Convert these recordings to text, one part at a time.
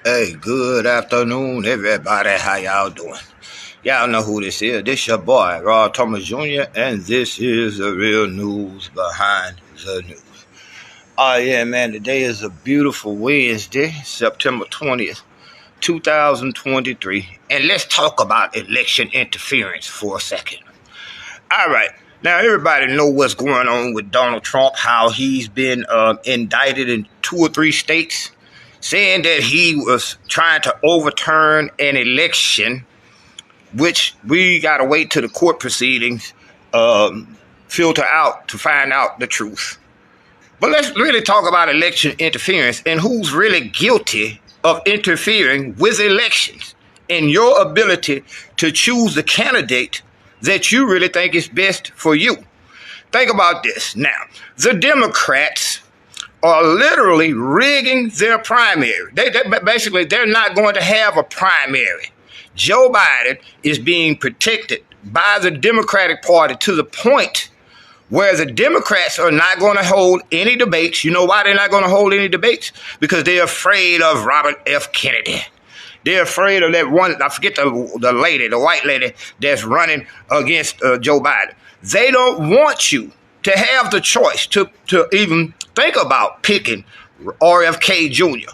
Hey, good afternoon, everybody. How y'all doing? Y'all know who this is. This your boy, Rod Thomas Jr., and this is the real news behind the news. Oh, yeah, man. Today is a beautiful Wednesday, September 20th, 2023. And let's talk about election interference for a second. All right. Now, everybody know what's going on with Donald Trump, how he's been indicted in 2 or 3 states, saying that he was trying to overturn an election, which we got to wait till the court proceedings filter out to find out the truth. But let's really talk about election interference and who's really guilty of interfering with elections and your ability to choose the candidate that you really think is best for you. Think about this. Now, the Democrats are literally rigging their primary. Basically, they're not going to have a primary. Joe Biden is being protected by the Democratic Party to the point where the Democrats are not going to hold any debates. You know why they're not going to hold any debates? Because they're afraid of Robert F. Kennedy. They're afraid of that one, I forget the lady, the white lady that's running against Joe Biden. They don't want you to have the choice to even think about picking RFK Jr.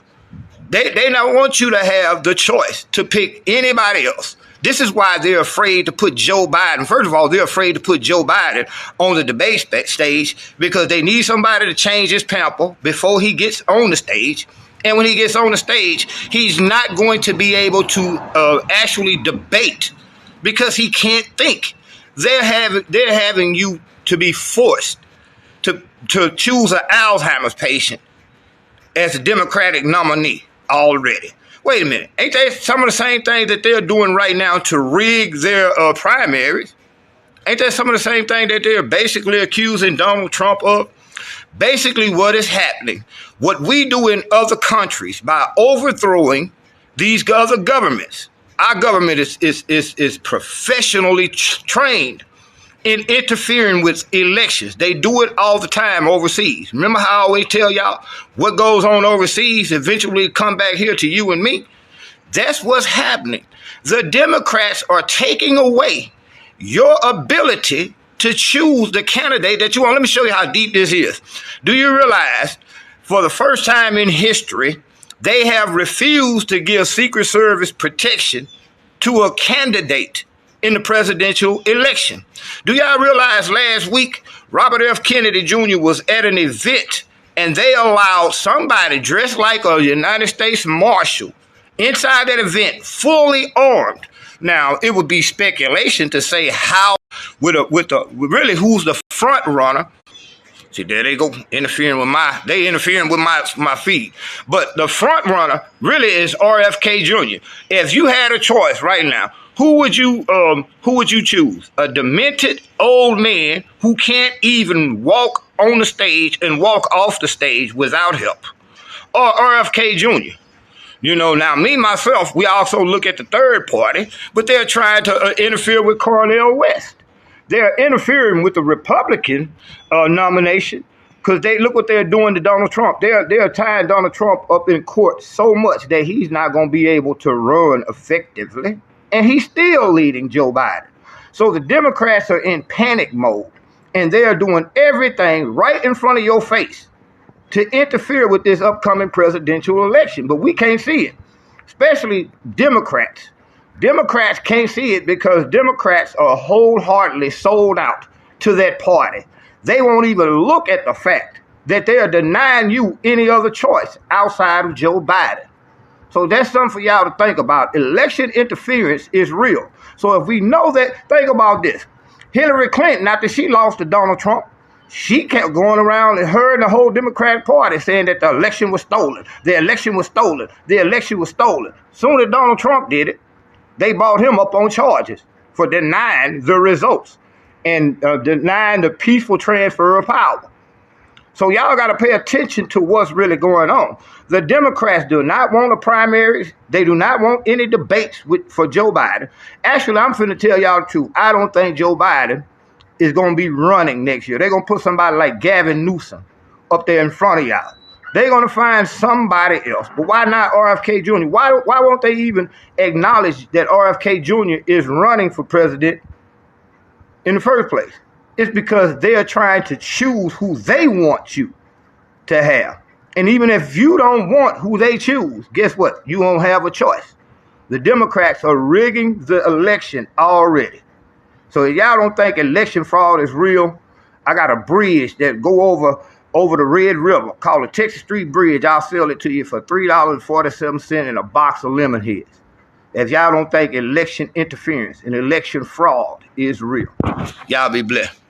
They don't want you to have the choice to pick anybody else. This is why they're afraid to put Joe Biden. First of all, they're afraid to put Joe Biden on the debate stage because they need somebody to change his pamper before he gets on the stage. And when he gets on the stage, he's not going to be able to actually debate because he can't think. They're having you to be forced to choose an Alzheimer's patient as a Democratic nominee already. Wait a minute. Ain't that some of the same things that they're doing right now to rig their primaries? Ain't that some of the same thing that they're basically accusing Donald Trump of? Basically, what is happening, what we do in other countries by overthrowing these other governments, our government is professionally trained in interfering with elections. They do it all the time overseas. Remember how I always tell y'all what goes on overseas eventually come back here to you and me? That's what's happening. The Democrats are taking away your ability to choose the candidate that you want. Let me show you how deep this is. Do you realize for the first time in history, they have refused to give Secret Service protection to a candidate in the presidential election? Do y'all realize last week, Robert F. Kennedy Jr. was at an event and they allowed somebody dressed like a United States Marshal inside that event, fully armed. Now, it would be speculation to say how really who's the front runner. See, there they go, interfering with my feed. But the front runner really is RFK Jr. If you had a choice right now, who would you choose? A demented old man who can't even walk on the stage and walk off the stage without help, or RFK Jr.? You know, now me, myself, we also look at the third party, but they're trying to interfere with Cornel West. They're interfering with the Republican nomination because they look what they're doing to Donald Trump. They're tying Donald Trump up in court so much that he's not going to be able to run effectively. And he's still leading Joe Biden. So the Democrats are in panic mode and they're doing everything right in front of your face to interfere with this upcoming presidential election. But we can't see it, especially Democrats. Democrats can't see it because Democrats are wholeheartedly sold out to that party. They won't even look at the fact that they are denying you any other choice outside of Joe Biden. So that's something for y'all to think about. Election interference is real. So if we know that, think about this. Hillary Clinton, after she lost to Donald Trump, she kept going around and her and the whole Democratic Party saying that the election was stolen. The election was stolen. The election was stolen. Soon as Donald Trump did it, they brought him up on charges for denying the results and denying the peaceful transfer of power. So y'all got to pay attention to what's really going on. The Democrats do not want a primary. They do not want any debates for Joe Biden. Actually, I'm finna tell y'all the truth. I don't think Joe Biden is going to be running next year. They're going to put somebody like Gavin Newsom up there in front of y'all. They're going to find somebody else. But why not RFK Jr.? Why won't they even acknowledge that RFK Jr. is running for president in the first place? It's because they are trying to choose who they want you to have. And even if you don't want who they choose, guess what? You won't have a choice. The Democrats are rigging the election already. So if y'all don't think election fraud is real, I got a bridge that go over the Red River called the Texas Street Bridge. I'll sell it to you for $3.47 and a box of lemon heads. If y'all don't think election interference and election fraud is real, y'all be blessed.